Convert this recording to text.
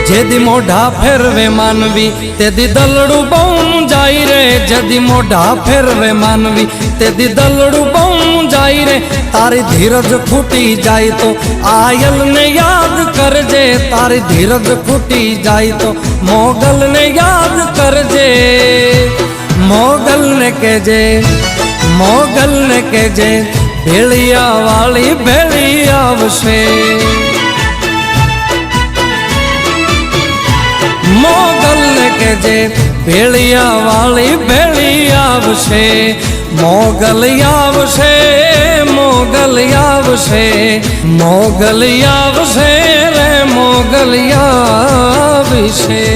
જેદી મોઢા ફેરવે માનવી તેદી દલડું બહુ જાય રે, જેદી મોઢા ફેરવે માનવી તેદી દલડું બહુ જાય રે। તારી ધીરજ ફૂટી જાય તો આયલને યાદ કરજે, તારી ધીરજ ફૂટી જાય તો મોગલને યાદ કરજે। મોગલને કહેજે, મોગલને કહેજે ભેળિયા વાળી ભેળી આવશે। મોગલને કહેજે ભેળિયા વાળી ભેળી આવશે। મોગલ આવશે, મોગલ આવશે, મોગલ આવશે રે મોગલ આવશે।